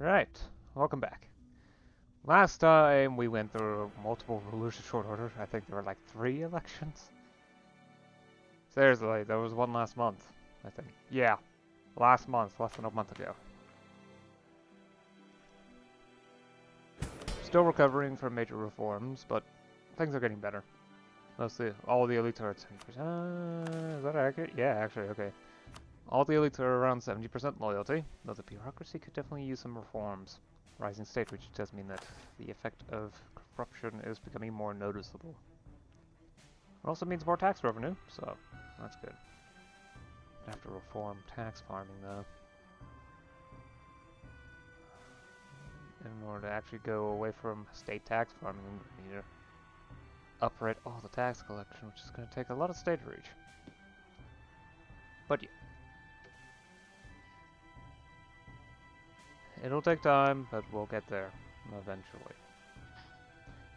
Right, welcome back. Last time we went through multiple rulers in short order. I think there were like 3 elections. Seriously, there was one last month, I think. Yeah, last month, less than a month ago. Still recovering from major reforms, but things are getting better. Mostly, all the elites are at 70%. Is that accurate? Yeah, actually, okay. All the elites are around 70% loyalty, though the bureaucracy could definitely use some reforms. Rising state reach does mean that the effect of corruption is becoming more noticeable. It also means more tax revenue, so that's good. Have to reform tax farming though. In order to actually go away from state tax farming, we need to upright all the tax collection, which is going to take a lot of state reach. But yeah. It'll take time, but we'll get there eventually.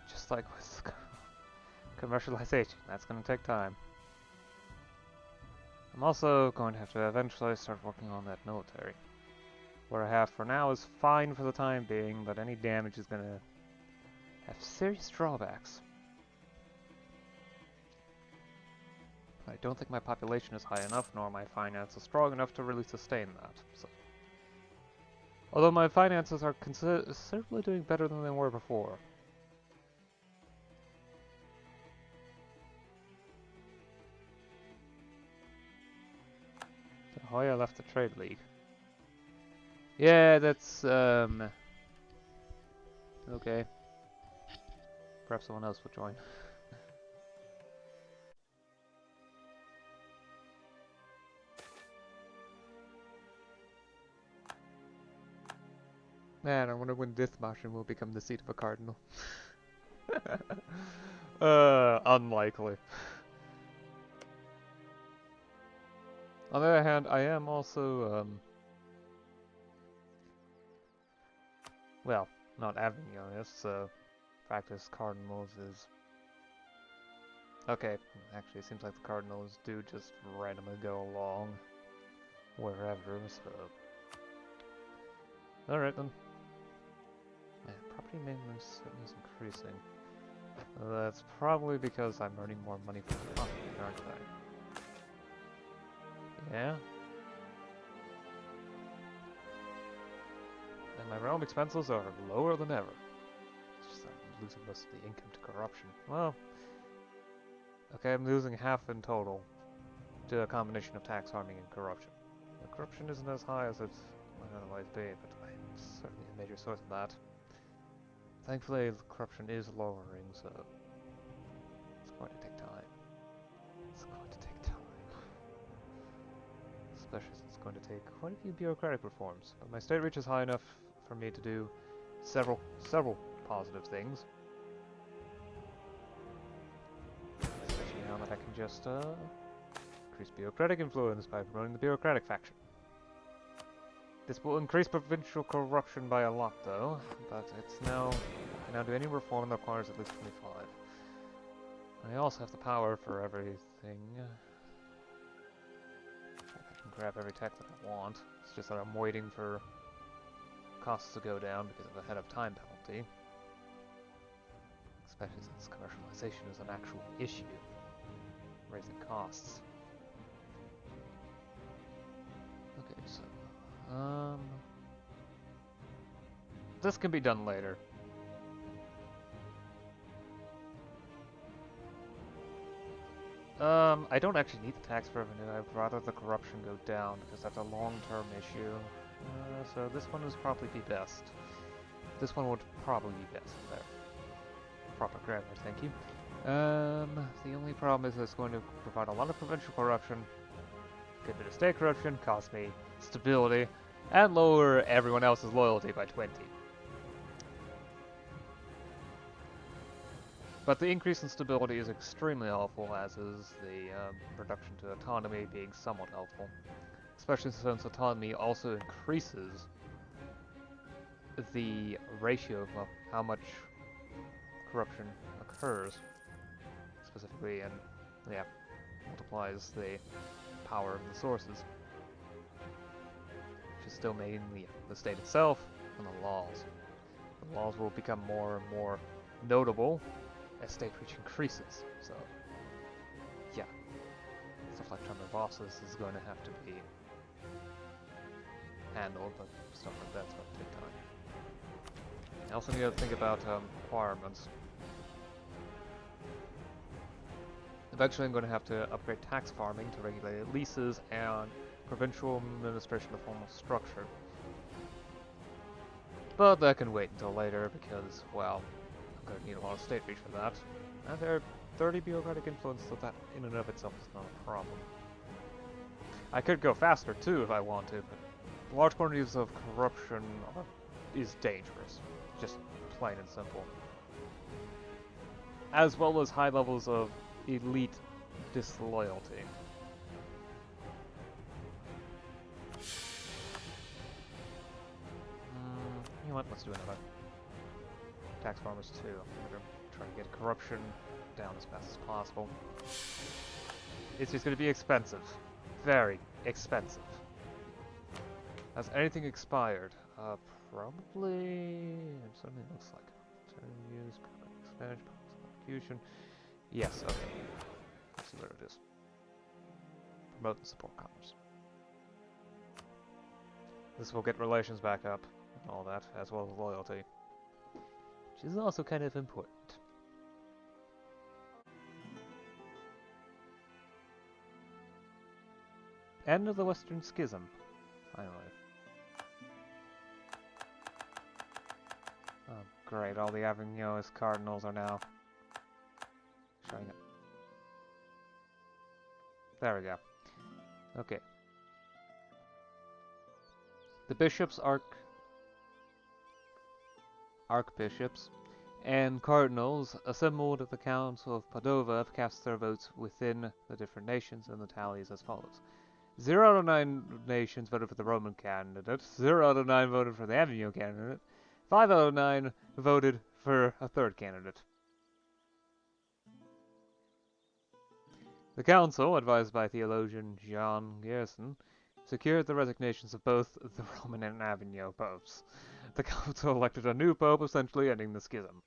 Just like with commercialization, that's going to take time. I'm also going to have to eventually start working on that military. What I have for now is fine for the time being, but any damage is going to have serious drawbacks. I don't think my population is high enough, nor my finances strong enough to really sustain that. So. Although my finances are considerably doing better than they were before. So Hoya left the trade league. Yeah, that's okay. Perhaps someone else will join. Man, I wonder when Dithmarschen will become the seat of a cardinal. Unlikely. On the other hand, I am also, well, not Avignon, so practice cardinals is... Okay, actually it seems like the cardinals do just randomly go along wherever, so... Alright then. Man, property maintenance is increasing. That's probably because I'm earning more money from the company, aren't I? Yeah? And my realm expenses are lower than ever. It's just I'm losing most of the income to corruption. Well, okay, I'm losing half in total to a combination of tax farming and corruption. The corruption isn't as high as it might otherwise be, but it's certainly a major source of that. Thankfully, the corruption is lowering, so it's going to take time. It's going to take time. Especially since it's going to take quite a few bureaucratic reforms. But my state reach is high enough for me to do several positive things. Especially now that I can just increase bureaucratic influence by promoting the bureaucratic faction. This will increase provincial corruption by a lot, though, but it's now... I can now do any reform that requires at least 25. I also have the power for everything. I can grab every tech that I want. It's just that I'm waiting for costs to go down because of a head of time penalty. Especially since commercialization is an actual issue. Raising costs. Okay, so... this can be done later. I don't actually need the tax revenue. I'd rather the corruption go down because that's a long-term issue. So this one would probably be best. This one would probably be best. There. Proper grammar, thank you. The only problem is it's going to provide a lot of provincial corruption, good bit of state corruption, cost me stability, and lower everyone else's loyalty by 20. But the increase in stability is extremely helpful, as is the reduction to autonomy being somewhat helpful. Especially since autonomy also increases the ratio of how much corruption occurs. Specifically, and yeah, multiplies the power of the sources. Which is still mainly the state itself, and the laws. The laws will become more and more notable as state reach increases. So, yeah, stuff like terminal bosses is going to have to be handled, but stuff like that's going to take time. I also need to think about requirements. Eventually I'm going to have to upgrade tax farming to regulated leases and provincial administration to formal structure. But that can wait until later because, well, I'm going to need a lot of state reach for that. And there are 30 bureaucratic influence, so that in and of itself is not a problem. I could go faster too if I want to, but large quantities of corruption is dangerous. Just plain and simple. As well as high levels of elite disloyalty. You know what, let's do another. Tax farmers too. I'm gonna try to get corruption down as fast as possible. It's just gonna be expensive. Very expensive. Has anything expired? Probably... It certainly looks like it. Turn use, expansion, execution. Yes, okay. Let's see where it is. Promote and support commerce. This will get relations back up and all that, as well as loyalty. Which is also kind of important. End of the Western Schism, finally. Oh, great, all the Avignonist cardinals are now showing up. There we go. Okay. The bishops, archbishops, and cardinals assembled at the Council of Padova have cast their votes within the different nations, and the tally is as follows. 0 out of 9 nations voted for the Roman candidate, 0 out of 9 voted for the Avignon candidate, 5 out of 9 voted for a third candidate. The council, advised by theologian John Gerson, secured the resignations of both the Roman and Avignon popes. The council elected a new pope, essentially ending the schism.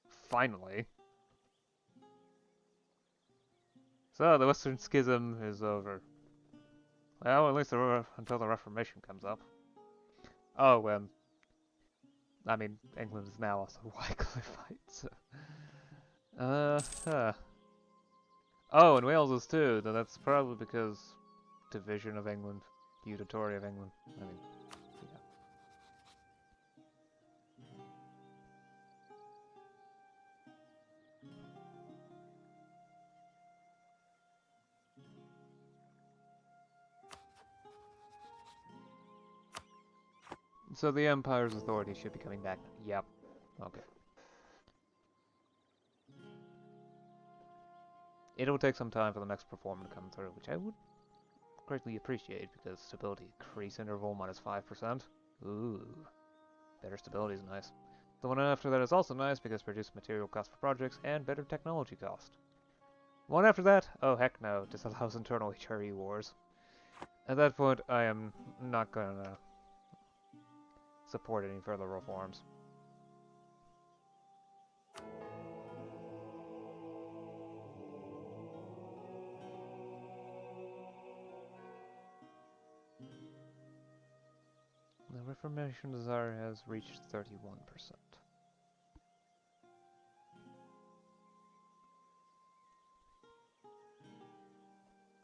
Finally. So, the Western Schism is over. Well, at least until the Reformation comes up. Oh, I mean, England is now also Wycliffite, so... Oh, and Wales is too, though that's probably because division of England, feudatory of England. I mean, yeah. So the Empire's authority should be coming back. Yep. Okay. It'll take some time for the next performer to come through, which I would greatly appreciate because stability increase interval minus 5%. Ooh. Better stability is nice. The one after that is also nice because reduced material cost for projects and better technology cost. One after that? Oh heck no, disallows internal HRE wars. At that point, I am not gonna support any further reforms. The Reformation desire has reached 31%.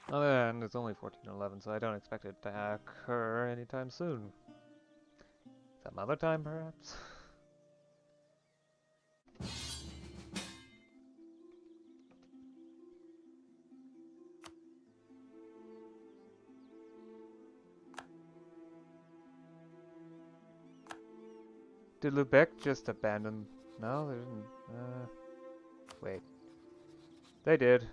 And it's only 14:11, so I don't expect it to occur anytime soon. Some other time, perhaps? Did Lubeck just abandon? No, they didn't. Wait. They did.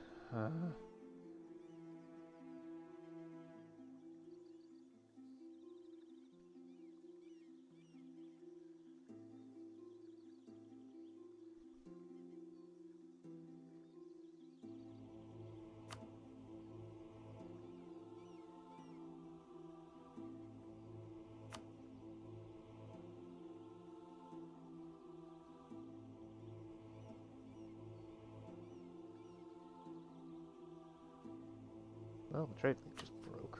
Well, the trade link just broke.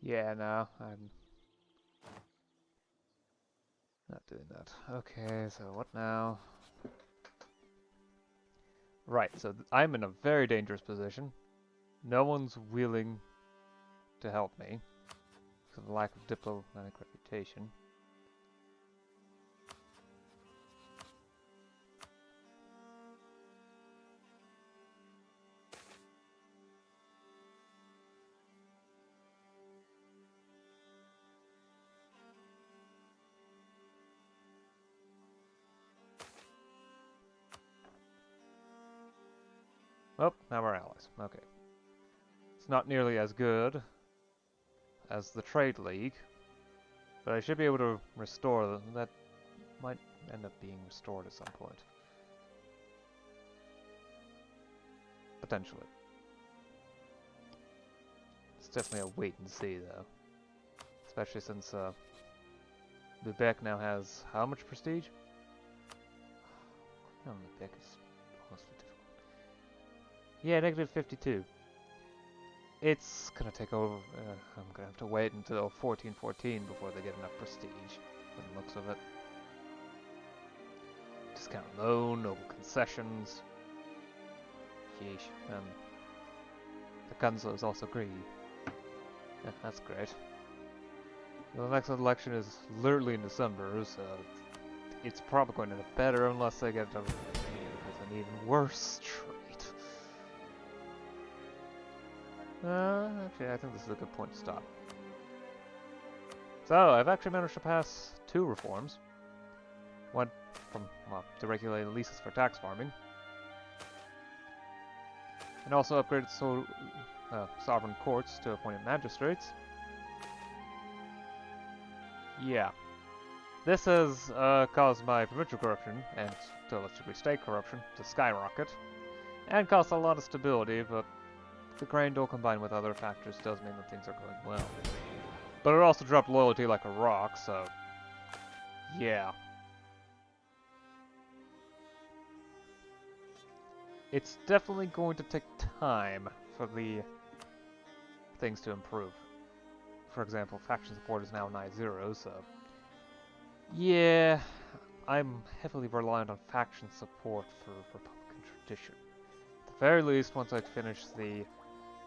Yeah, no, I'm not doing that. Okay, so what now? Right, so I'm in a very dangerous position. No one's willing to help me because of the lack of diplomatic reputation. Oh, now we're allies. Okay. It's not nearly as good as the Trade League, but I should be able to restore them. That might end up being restored at some point. Potentially. It's definitely a wait and see, though. Especially since Lubeck now has how much prestige? No, Lubeck is honestly difficult. Yeah, negative 52. It's gonna take over. I'm gonna have to wait until 1414 before they get enough prestige, from the looks of it. Discount loan, noble concessions. Yeesh. The Gunzo is also greedy. Yeah, that's great. Well, the next election is literally in December, so it's probably going to end up better unless they get an even worse trait. Actually, I think this is a good point to stop. So, I've actually managed to pass 2 reforms. One from, well, to regulate leases for tax farming. And also upgraded sovereign courts to appointed magistrates. Yeah. This has caused my provincial corruption, and to a lesser degree state corruption, to skyrocket. And caused a lot of stability, but the grain dole combined with other factors does mean that things are going well. But it also dropped loyalty like a rock, so yeah. It's definitely going to take time for the things to improve. For example, faction support is now 9-0, so yeah, I'm heavily reliant on faction support for Republican tradition. At the very least, once I finish the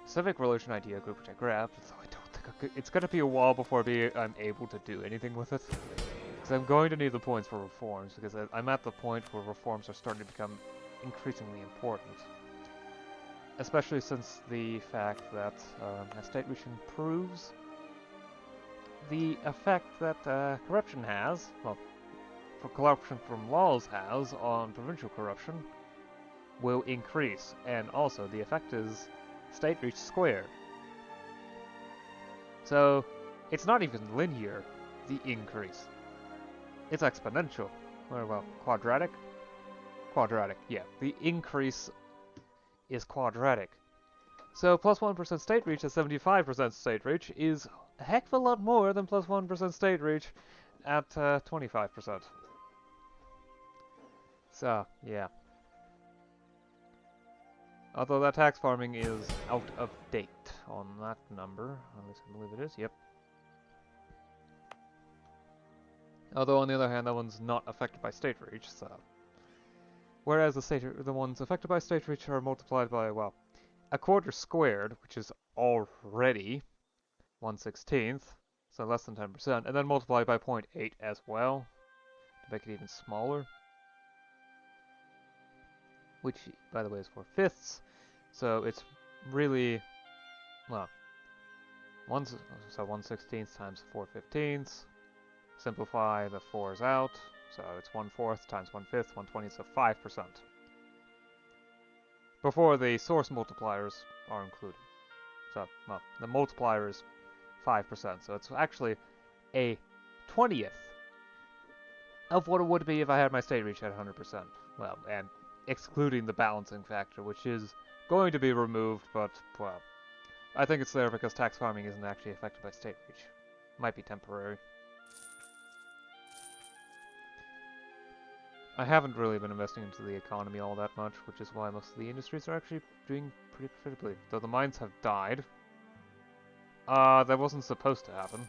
civic religion idea group, which I grabbed, so I don't think it's going to be a while before I'm able to do anything with it. Because I'm going to need the points for reforms, because I'm at the point where reforms are starting to become increasingly important. Especially since the fact that as state reach improves, the effect that corruption has, well, for corruption from laws has on provincial corruption, will increase. And also, the effect is state reach squared. So, it's not even linear, the increase. It's exponential. Or, well, quadratic? Quadratic, yeah. The increase is quadratic. So, plus 1% state reach at 75% state reach is a heck of a lot more than plus 1% state reach at 25%. So, yeah. Although that tax farming is out of date on that number. At least I believe it is, yep. Although on the other hand, that one's not affected by state reach, so. Whereas the ones affected by state reach are multiplied by, well, a quarter squared, which is already 1/16th, so less than 10%, and then multiplied by 0.8 as well, to make it even smaller. Which, by the way, is 4/5, so it's really, well, 1/16 times 4/15. Simplify the 4s out, so it's 1/4 times 1/5, 1/20, so 5%. Before the source multipliers are included. So, well, the multiplier is 5%, so it's actually a 20th of what it would be if I had my state reach at 100%. Well, and excluding the balancing factor, which is going to be removed, but, well, I think it's there because tax farming isn't actually affected by state reach. Might be temporary. I haven't really been investing into the economy all that much, which is why most of the industries are actually doing pretty profitably. Though the mines have died. That wasn't supposed to happen.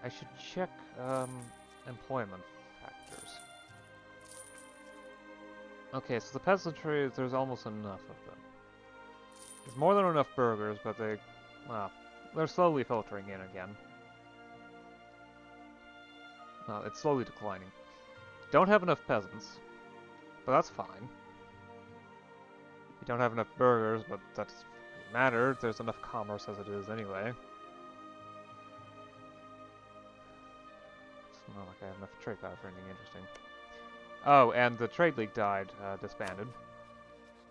I should check, employment factors. Okay, so the peasantry, there's almost enough of them. There's more than enough burghers, but well, they're slowly filtering in again. No, it's slowly declining. Don't have enough peasants, but that's fine. You don't have enough burghers, but that doesn't matter. There's enough commerce as it is anyway. It's not like I have enough trade power for anything interesting. Oh, and the Trade League died, disbanded.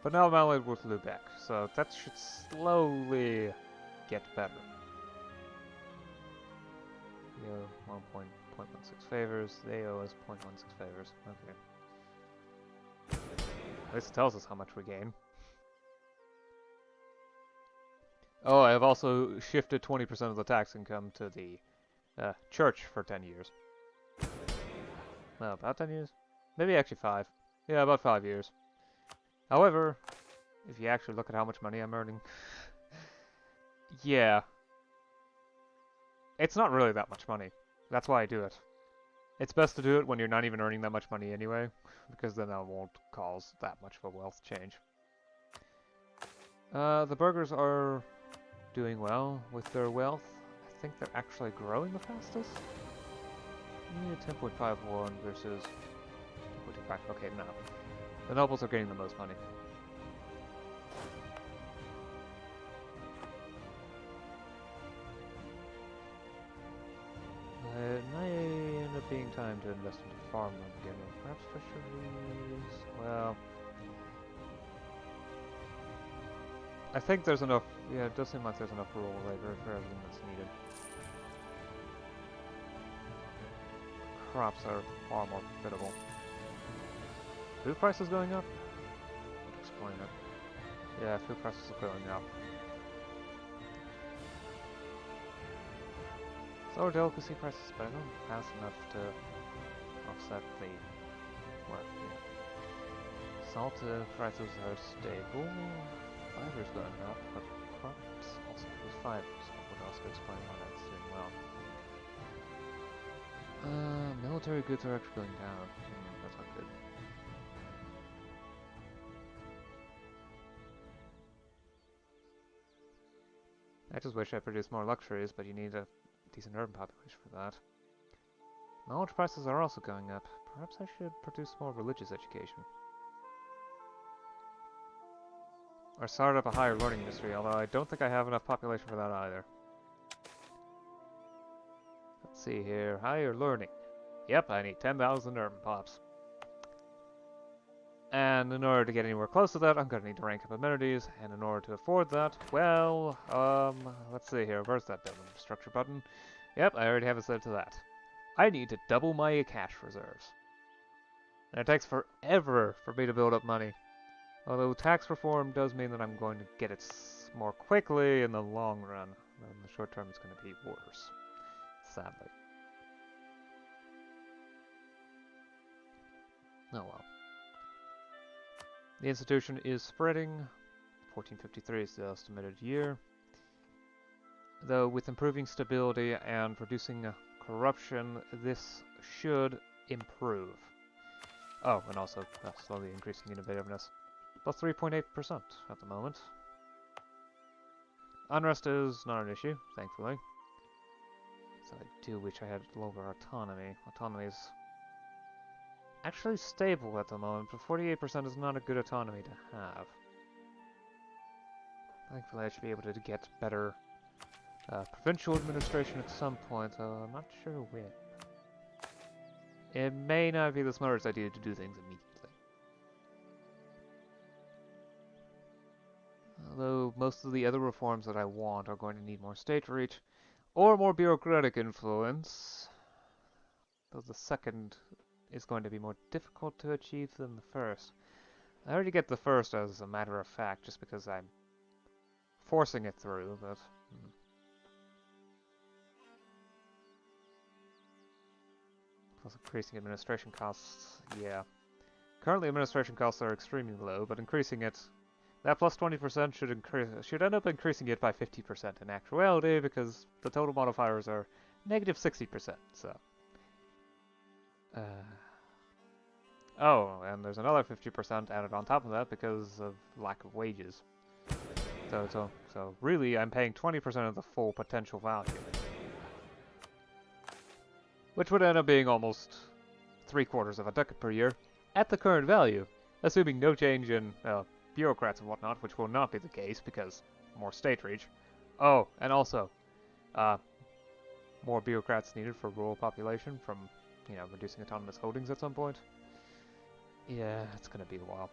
But now I'm allied with Lubeck, so that should slowly get better. You owe 1.16 favors, they owe us 0.16 favors. Okay. This tells us how much we gain. Oh, I have also shifted 20% of the tax income to the church for 10 years. No, about 10 years? Maybe actually 5. Yeah, about 5 years. However, if you actually look at how much money I'm earning, yeah, it's not really that much money. That's why I do it. It's best to do it when you're not even earning that much money anyway, because then that won't cause that much of a wealth change. The burghers are doing well with their wealth. I think they're actually growing the fastest. Yeah, 10.51 versus 10.25. Okay, no. The nobles are getting the most money. It may end up being time to invest into farmland again, or perhaps fisheries. Well, I think there's enough. Yeah, it does seem like there's enough rural labor for everything that's needed. Crops are far more profitable. Food prices going up? Explain it. Yeah, food prices are going up. Sour delicacy prices, but I don't fast enough to offset the salt prices are stable. Fiber's going up, but crops also lose fiber, so would also explain why that's doing well. Military goods are actually going down. That's not good. I just wish I produced more luxuries, but you need a decent urban population for that. Knowledge prices are also going up. Perhaps I should produce more religious education. Or start up a higher learning industry, although I don't think I have enough population for that either. Let's see here. Higher learning. Yep, I need 10,000 urban pops. And in order to get anywhere close to that, I'm going to need to rank up amenities, and in order to afford that, well, let's see here, where's that building infrastructure button? Yep, I already have it set to that. I need to double my cash reserves. And it takes forever for me to build up money. Although tax reform does mean that I'm going to get it more quickly in the long run. In the short term, it's going to be worse, sadly. Oh well. The institution is spreading. 1453 is the estimated year. Though with improving stability and reducing corruption, this should improve. Oh, and also slowly increasing innovativeness. Plus 3.8% at the moment. Unrest is not an issue, thankfully. So I do wish I had lower autonomy. Autonomy is actually stable at the moment, but 48% is not a good autonomy to have. Thankfully I should be able to get better provincial administration at some point, though I'm not sure when. It may not be the smartest idea to do things immediately. Although most of the other reforms that I want are going to need more state reach, or more bureaucratic influence. Though the second is going to be more difficult to achieve than the first. I already get the first as a matter of fact, just because I'm forcing it through, but... Plus increasing administration costs, yeah. Currently administration costs are extremely low, but increasing it, that plus 20% should end up increasing it by 50% in actuality, because the total modifiers are negative 60%, so. Oh, and there's another 50% added on top of that because of lack of wages. So really, I'm paying 20% of the full potential value. Which would end up being almost 3/4 of a ducat per year at the current value, assuming no change in bureaucrats and whatnot, which will not be the case because more state reach. Oh, and also, more bureaucrats needed for rural population from, reducing autonomous holdings at some point. Yeah, it's gonna be a while.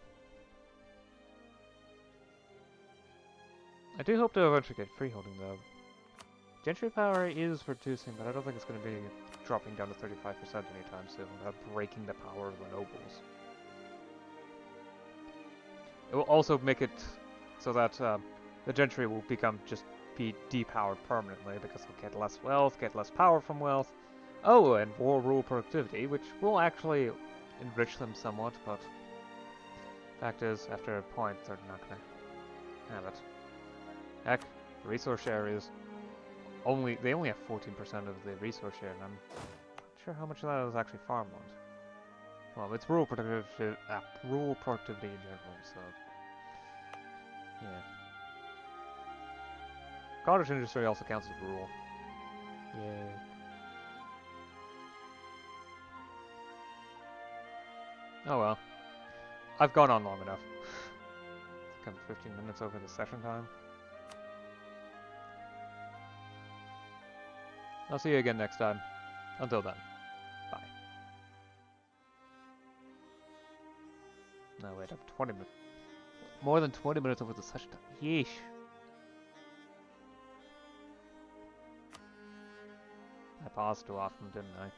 I do hope to eventually get freeholding though. Gentry power is reducing, but I don't think it's going to be dropping down to 35% anytime soon without breaking the power of the nobles. It will also make it so that the gentry will be depowered permanently because they'll get less wealth, get less power from wealth. Oh, and more rural productivity, which will actually enrich them somewhat, but fact is, after a point, they're not going to have it. Heck, resource share is they only have 14% of the resource share, and I'm not sure how much of that is actually farmland. Well, it's rural productivity in general, so yeah. Cottage industry also counts as rural. Yay. Oh well. I've gone on long enough. I think I'm 15 minutes over the session time. I'll see you again next time. Until then, bye. No, wait, I'm 20 minutes. More than 20 minutes over the session time. Yeesh. I paused too often, didn't I?